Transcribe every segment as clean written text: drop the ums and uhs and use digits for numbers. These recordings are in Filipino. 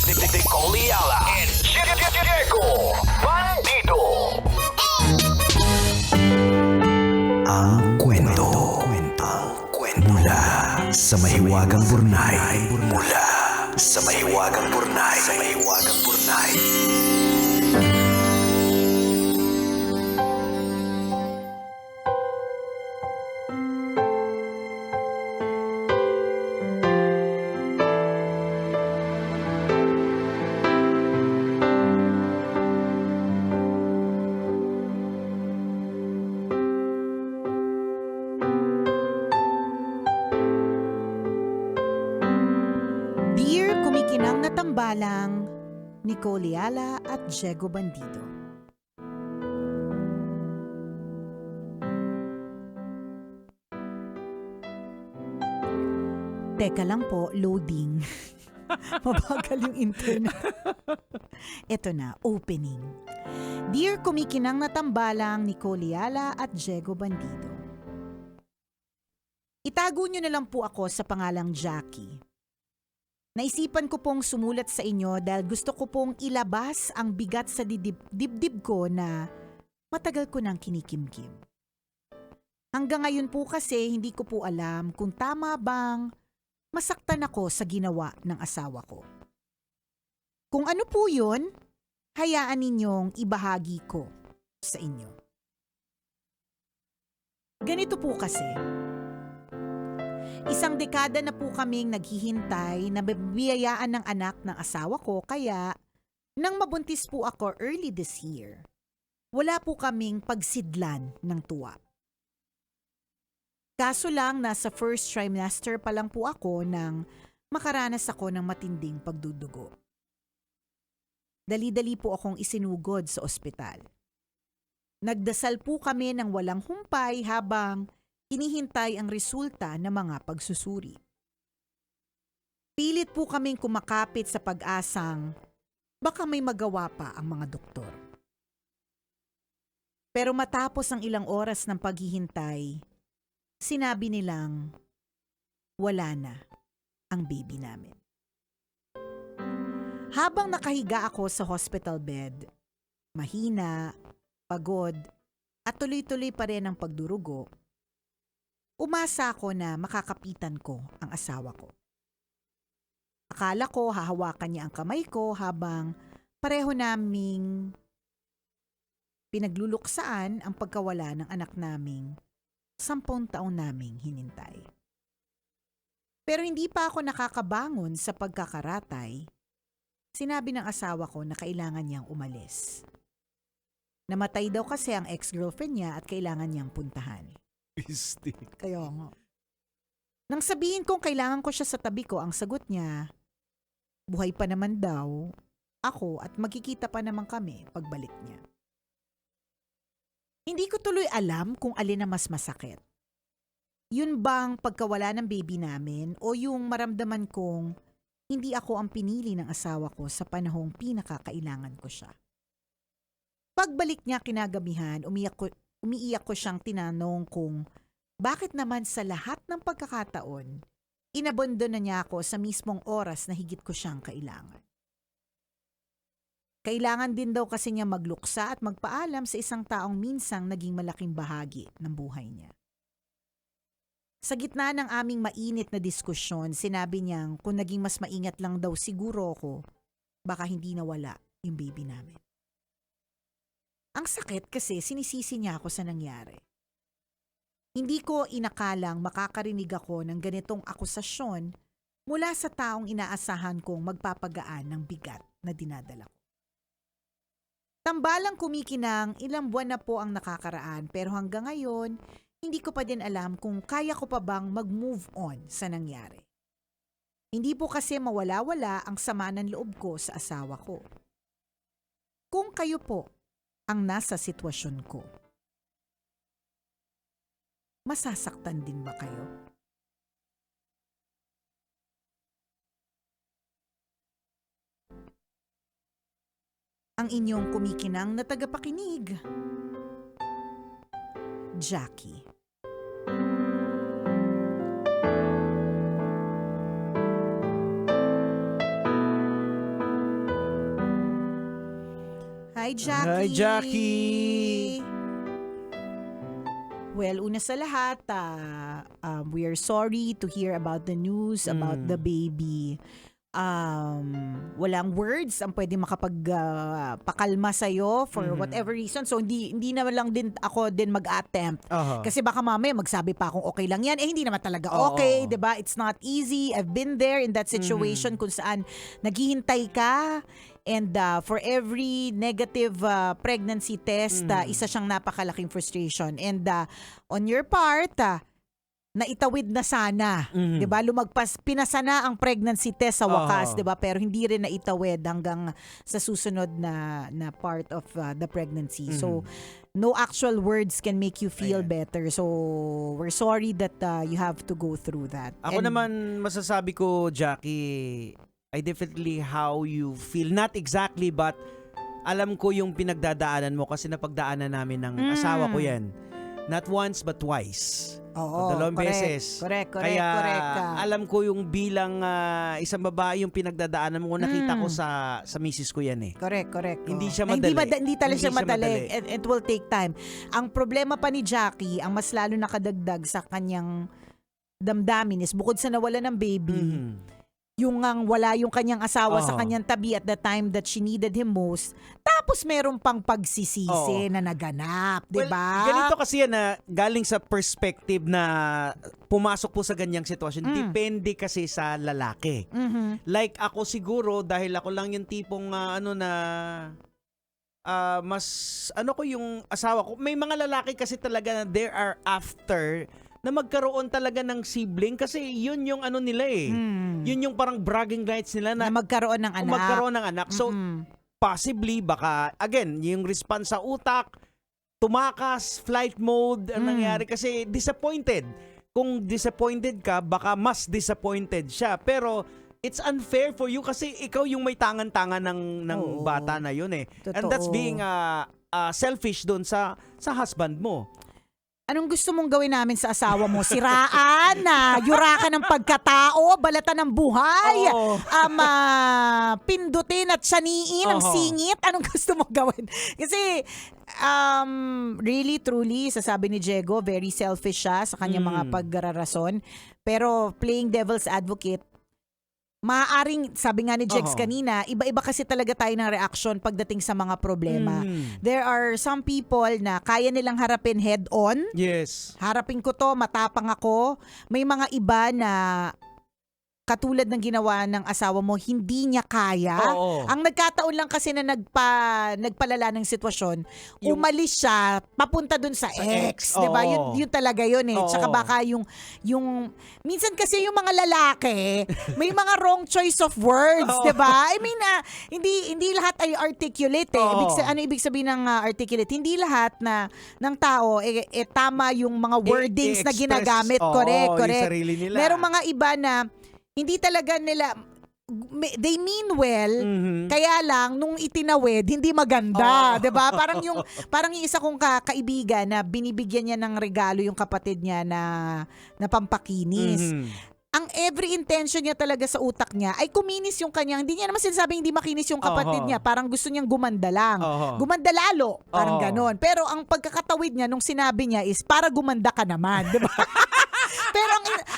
Nicole Ayala and Diego Bandido. Ang kwento. Mula sa mahiwagang burnay. Mula sa mahiwagang burnay. Dear Kumikinang na Tambalang, Nicole Ayala at Diego Bandido. Teka lang po, loading. Mabagal yung internet. Ito na, opening. Dear Kumikinang na Tambalang, Nicole Ayala at Diego Bandido. Itago nyo na lang po ako sa pangalang Jackie. Naisipan ko pong sumulat sa inyo dahil gusto ko pong ilabas ang bigat sa dibdib ko na matagal ko nang kinikimkim. Hanggang ngayon po kasi hindi ko po alam kung tama bang masaktan ako sa ginawa ng asawa ko. Kung ano po yun, hayaan ninyong ibahagi ko sa inyo. Ganito po kasi. Isang dekada na po kaming naghihintay na bibiyayaan ng anak ng asawa ko kaya nang mabuntis po ako early this year, wala po kaming pagsidlan ng tuwa. Kaso lang nasa first trimester pa lang po ako nang makaranas ako ng matinding pagdudugo. Dali-dali po akong isinugod sa ospital. Nagdasal po kami ng walang humpay habang hinihintay ang resulta ng mga pagsusuri. Pilit po kaming kumakapit sa pag-asang baka may magawa pa ang mga doktor. Pero matapos ang ilang oras ng paghihintay, sinabi nilang wala na ang baby namin. Habang nakahiga ako sa hospital bed, mahina, pagod, at tuloy-tuloy pa rin ang pagdurugo, umasa ako na makakapitan ko ang asawa ko. Akala ko hahawakan niya ang kamay ko habang pareho naming pinagluluksaan ang pagkawala ng anak naming 10 taon naming hinintay. Pero hindi pa ako nakakabangon sa pagkakaratay. Sinabi ng asawa ko na kailangan niyang umalis. Namatay daw kasi ang ex-girlfriend niya at kailangan niyang puntahan. Kaya nga. Nang sabihin kong kailangan ko siya sa tabi ko, ang sagot niya, buhay pa naman daw ako at magkikita pa naman kami pagbalik niya. Hindi ko tuloy alam kung alin ang mas masakit. Yun bang pagkawala ng baby namin o yung maramdaman kong hindi ako ang pinili ng asawa ko sa panahong pinakakailangan ko siya. Pagbalik niya kinagabihan, umiiyak ko siyang tinanong kung bakit naman sa lahat ng pagkakataon, inabondo na niya ako sa mismong oras na higit ko siyang kailangan. Kailangan din daw kasi niya magluksa at magpaalam sa isang taong minsang naging malaking bahagi ng buhay niya. Sa gitna ng aming mainit na diskusyon, sinabi niyang kung naging mas maingat lang daw siguro ako, baka hindi nawala yung baby namin. Ang sakit kasi sinisisi niya ako sa nangyari. Hindi ko inakalang makakarinig ako ng ganitong akusasyon mula sa taong inaasahan kong magpapagaan ng bigat na dinadala ko. Tambalang kumikinang ilang buwan na po ang nakakaraan pero hanggang ngayon, hindi ko pa din alam kung kaya ko pa bang mag-move on sa nangyari. Hindi po kasi mawala-wala ang sama ng loob ko sa asawa ko. Kung kayo po ang nasa sitwasyon ko, masasaktan din ba kayo? Ang inyong kumikinang na tagapakinig, Jackie. Hi, Jackie. Hi, Jackie. Well, una sa lahat, we are sorry to hear about the news about the baby. Walang words ang pwede makapagpakalma sa'yo for whatever reason. So, hindi naman lang din ako din mag-attempt. Kasi baka mamaya magsabi pa akong okay lang yan. Hindi naman talaga okay, diba? It's not easy. I've been there in that situation kung saan naghihintay ka. And for every negative pregnancy test, isa siyang napakalaking frustration. And on your part, naitawid na sana, 'di ba? Lumagpas, pinasana ang pregnancy test sa wakas, 'di ba? Pero hindi rin naitawid hanggang sa susunod na part of the pregnancy. So no actual words can make you feel better. So we're sorry that you have to go through that. Ako And naman masasabi ko, Jackie, I definitely how you feel. Not exactly, but alam ko yung pinagdadaanan mo kasi napagdaanan namin ng asawa ko yan. Not once, but twice. Oo, Dalawang correct, beses. Correct. Kaya Correct. alam ko yung bilang isang babae yung pinagdadaanan mo. Nakita ko sa misis ko yan eh. Correct. Hindi Oo. siya Na madali. Hindi talaga Hindi siya siya madali. madali. And it will take time. Ang problema pa ni Jackie, ang mas lalo nakadagdag sa kanyang damdamin is bukod sa nawala ng baby, yung wala yung kanyang asawa sa kanyang tabi at the time that she needed him most, tapos meron pang pagsisisi na naganap, di ba? Well, ganito kasi yan na galing sa perspective na pumasok po sa ganyang sitwasyon. Depende kasi sa lalaki. Like ako siguro, dahil ako lang yung tipong mas ko yung asawa ko. May mga lalaki kasi talaga na there are after na magkaroon talaga ng sibling kasi yun yung nila eh. Yun yung parang bragging rights nila Na magkaroon ng anak. magkaroon ng anak. So, possibly, baka, again, yung response sa utak, tumakas, flight mode, ang nangyari kasi disappointed. Kung disappointed ka, baka mas disappointed siya. Pero, it's unfair for you kasi ikaw yung may tangan-tangan ng bata na yun eh. Totoo. And that's being selfish doon sa husband mo. Anong gusto mong gawin namin sa asawa mo? Siraan, yurakan ng pagkatao, balatan ng buhay, pindutin at saniin ang singit? Anong gusto mong gawin? Kasi, really, truly, sasabi ni Diego, very selfish siya sa kanyang mga pagrarason. Pero playing devil's advocate, maaaring, sabi nga ni Jegs kanina, iba-iba kasi talaga tayo ng reaction pagdating sa mga problema. There are some people na kaya nilang harapin head on. Yes. Harapin ko to, matapang ako. May mga iba na katulad ng ginawa ng asawa mo, hindi niya kaya. Ang nagkataon lang kasi na nagpalala ng sitwasyon, umalis siya, papunta dun sa ex. Diba? Yun talaga yun eh. Tsaka baka yung minsan kasi yung mga lalaki, may mga wrong choice of words. Diba? I mean, hindi lahat ay articulate eh. Ano ibig sabihin ng articulate? Hindi lahat ng tao, tama yung mga wordings na ginagamit. Correct. Yung sarili nila. Merong mga iba na hindi talaga nila, they mean well, kaya lang nung itinawid hindi maganda, 'di ba? Parang yung isa kong kaibigan na binibigyan niya ng regalo yung kapatid niya na pampakinis. Ang every intention niya talaga sa utak niya ay kuminis yung kanyang, hindi niya naman sinasabing hindi makinis yung kapatid niya, parang gusto niyang gumanda lang. Gumanda lalo, parang ganon. Pero ang pagkakatawid niya nung sinabi niya is para gumanda ka naman, 'di ba? Pero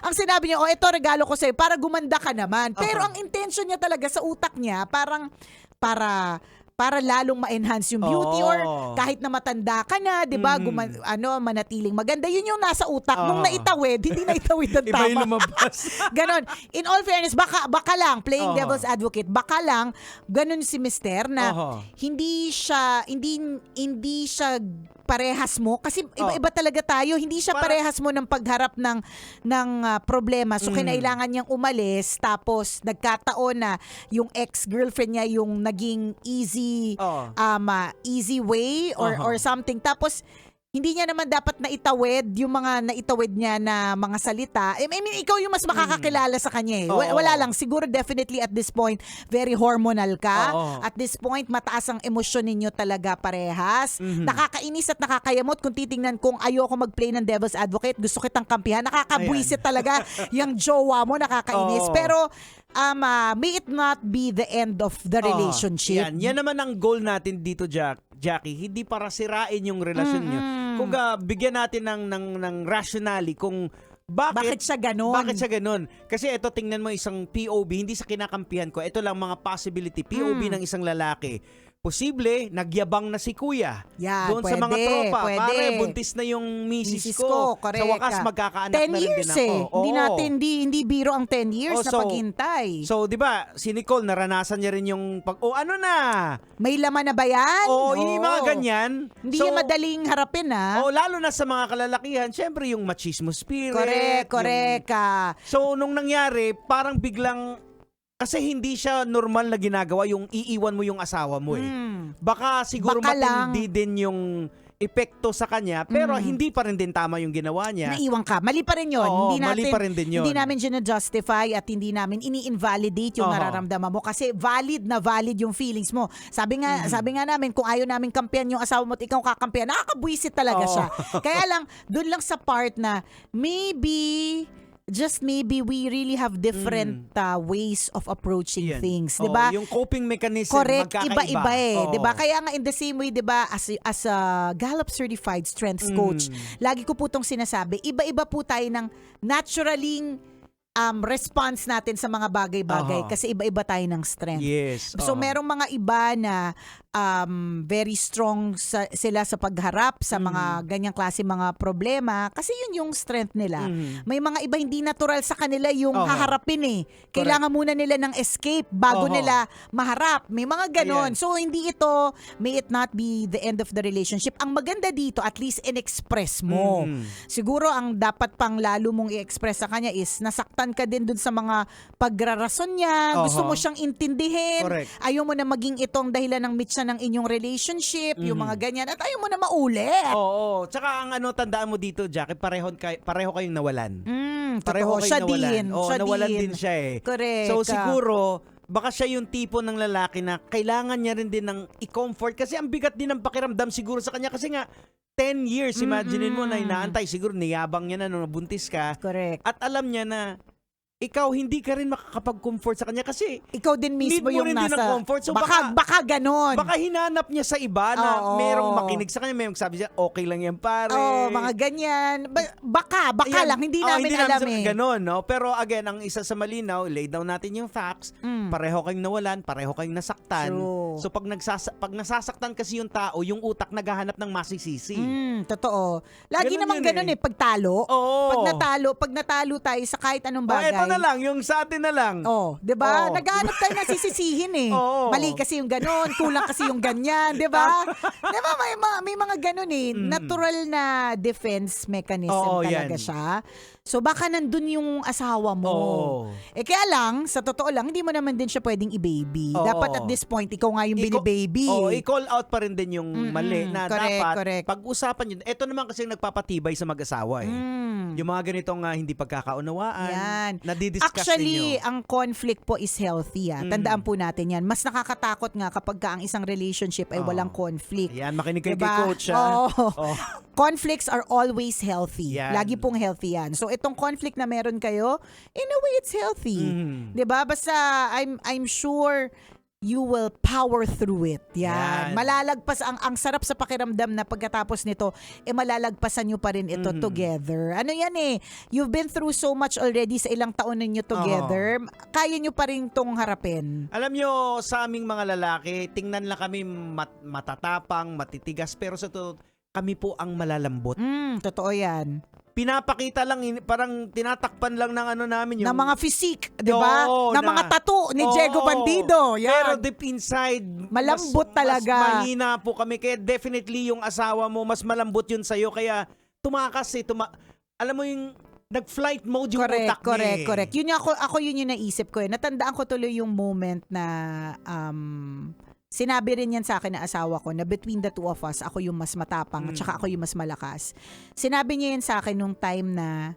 ang sinabi niya, ito regalo ko sa'yo, para gumanda ka naman. Pero ang intention niya talaga sa utak niya, parang para lalong ma-enhance yung beauty or kahit na matanda ka na, 'di ba? Manatiling maganda. Yun yung nasa utak. Nung naitawid, hindi naitawid ng tama. Iba yung lumabas. Ganon. In all fairness, baka lang, playing devil's advocate, baka lang, ganon si Mister na hindi siya parehas mo kasi iba-iba talaga tayo, hindi siya parehas mo ng pagharap ng problema, so kinailangan niyang umalis, tapos nagkataon na yung ex-girlfriend niya yung naging easy way or something, tapos hindi niya naman dapat naitawid yung mga naitawid niya na mga salita. I mean, ikaw yung mas makakakilala sa kanya eh. Oo. Wala lang. Siguro definitely at this point, very hormonal ka. Oo. At this point, mataas ang emosyon ninyo talaga parehas. Nakakainis at nakakayamot kung titingnan kung ayoko mag-play ng devil's advocate, gusto kitang kampihan. Nakakabwisit talaga yung jowa mo, nakakainis. Oo. Pero, may it not be the end of the relationship. Yan naman ang goal natin dito, Jackie. Hindi para sirain yung relasyon nyo. Kung bigyan natin ng rationale kung bakit siya ganon? Bakit siya ganon? Kasi ito, tingnan mo isang POV, hindi sa kinakampihan ko. Ito lang mga possibility. POV ng isang lalaki. Posible, nagyabang na si kuya. Yan, doon sa mga tropa. pwede. Pare, buntis na yung misis Misis ko. correct Sa wakas, ka. magkakaanak 10 na rin years din ako. Hindi Oo. natin, hindi biro ang 10 years Oh, na so- paghintay. So, di ba, si Nicole, naranasan niya rin yung ano na? May laman na ba yan? Yung mga ganyan. Hindi yan madaling harapin Lalo na sa mga kalalakihan, syempre yung machismo spirit. Correct. So, nung nangyari, parang biglang, kasi hindi siya normal na ginagawa yung iiwan mo yung asawa mo eh. Baka siguro Baka matindi din yung epekto sa kanya, pero hindi pa rin din tama yung ginawa niya. Naiwan ka. Mali pa rin yun. Oo, hindi mali natin, pa rin din yun. Hindi namin justify at hindi namin ini-invalidate yung Oo. nararamdaman mo kasi valid yung feelings mo. Sabi nga namin, kung ayaw namin kampiyan yung asawa mo at ikaw kakampiyan, nakakabwisit talaga Oo. siya. Kaya lang, dun lang sa part na just maybe we really have different ways of approaching Yan. things, Oo, 'di ba? yung coping mechanism Correct, magkakaiba. iba-iba eh, Oo. 'di ba? Kaya nga in the same way, 'di ba, as a Gallup certified strength coach, lagi ko po tong sinasabi, iba-iba po tayo ng naturaling response natin sa mga bagay-bagay Aha. kasi iba-iba tayo ng strength. Yes. So oo. merong mga iba na very strong sila sa pagharap sa mga ganyang klase mga problema kasi yun yung strength nila. May mga iba hindi natural sa kanila yung Oho. haharapin eh. Kailangan muna nila ng escape bago Oho. nila maharap. May mga ganon. Ayan. So hindi ito, may it not be the end of the relationship. Ang maganda dito, at least in-express mo. Siguro ang dapat pang lalo mong i-express sa kanya is nasaktan ka din dun sa mga pagrarason niya. Gusto Oho. mo siyang intindihin. Correct. Ayaw mo na maging itong dahilan ng mitsa ng inyong relationship, yung mga ganyan. At ayaw mo na maulit. Oo. Tsaka ang tandaan mo dito, Jackie, pareho kayong nawalan. Pareho Totoo. kayong Siya nawalan. din. Oo, Siya nawalan din. din siya eh. Correct. So siguro, baka siya yung tipo ng lalaki na kailangan niya rin din ng i-comfort kasi ang bigat din ng pakiramdam siguro sa kanya kasi nga 10 years, imaginein mo na inaantay, siguro niyabang niya na nung nabuntis ka. Correct. At alam niya na ikaw hindi ka rin makakapag-comfort sa kanya kasi Ikaw din mismo need mo yung rin din ng nasa... comfort. So baka ganon. baka hinanap niya sa iba na Oo. merong makinig sa kanya, merong sabi siya, okay lang yan pare. Mga ganyan. Baka Ayan. lang. Hindi Oo, namin alam eh. Ganon, no? Pero again, ang isa sa malinaw, lay down natin yung facts. Pareho kayong nawalan, pareho kayong nasaktan. True. So pag nasasaktan kasi yung tao, yung utak naghahanap ng masisisi. Totoo. Lagi Ganun namang yun ganun eh. Pagtalo. Oo. Pag natalo tayo sa kahit anong Oh, bagay. eto na lang, yung sa atin na lang. Oh, 'di ba? Oo. Naghahanap tayo ng sisisihin eh. Oo. Mali kasi yung ganon, kulang kasi yung ganyan, 'di ba? 'Di ba may mga ganon eh. Natural na defense mechanism Oo, talaga yan. siya. So baka nandun yung asawa mo. Oo. Kaya lang, sa totoo lang, hindi mo naman din siya pwedeng i-baby. Oo. Dapat at this point, ikaw nga yung bini-baby. I-call out pa rin din yung mali na dapat correct. pag-usapan yun. Ito naman kasi yung nagpapatibay sa mag-asawa eh. Yung mga ganitong hindi pagkakaunawaan, Yan. nadidiscuss Actually, ninyo. ang conflict po is healthy. Tandaan po natin yan. Mas nakakatakot nga kapag ang isang relationship ay walang conflict. Ayan, makinig kayo Diba? kay coach. Oo. Oh. Conflicts are always healthy. Yan. Lagi pong healthy yan. So itong conflict na meron kayo, in a way it's healthy. 'Di ba? Basta I'm sure you will power through it. Yan. Yan. Malalagpas ang sarap sa pakiramdam na pagkatapos nito, malalagpasan nyo pa rin ito together. Ano yan eh, you've been through so much already sa ilang taon ninyo together. Kaya nyo pa rin tong harapin. Alam nyo, sa aming mga lalaki, tingnan lang kami matatapang, matitigas, pero sa totoo, kami po ang malalambot. Totoo yan. Pinapakita lang, parang tinatakpan lang ng namin yung... Ng mga physique, di ba? Oo, ng mga tattoo ni Diego Oo. Bandido. Yan. Pero deep inside, Malambot talaga. Mas mahina po kami. Kaya definitely yung asawa mo, mas malambot yun sa'yo. Kaya tumakas eh. Alam mo yung nag-flight mode yung utak niya eh. Correct. Yun yung ako yun yung naisip ko eh. Natandaan ko tuloy yung moment na Sinabi rin yan sa akin na asawa ko na between the two of us, ako yung mas matapang at saka ako yung mas malakas. Sinabi niya yan sa akin nung time na,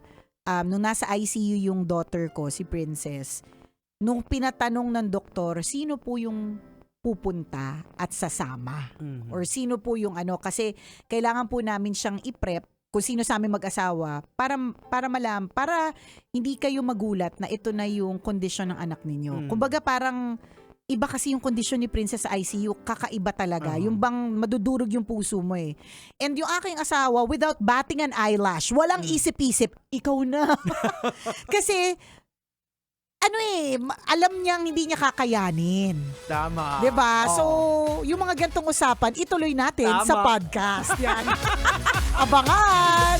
nung nasa ICU yung daughter ko, si Princess, nung pinatanong ng doktor, sino po yung pupunta at sasama? Or sino po yung kasi kailangan po namin siyang i-prep kung sino sa amin mag-asawa para hindi kayo magulat na ito na yung kondisyon ng anak ninyo. Kumbaga parang iba kasi yung kondisyon ni Princess sa ICU, kakaiba talaga. Yung bang madudurog yung puso mo eh. And yung aking asawa, without batting an eyelash, walang isip-isip, ikaw na. Kasi, alam niyang hindi niya kakayanin. Tama. 'Di ba? Oo. So, yung mga gantong usapan, ituloy natin Tama. sa podcast. Yan. Abangan!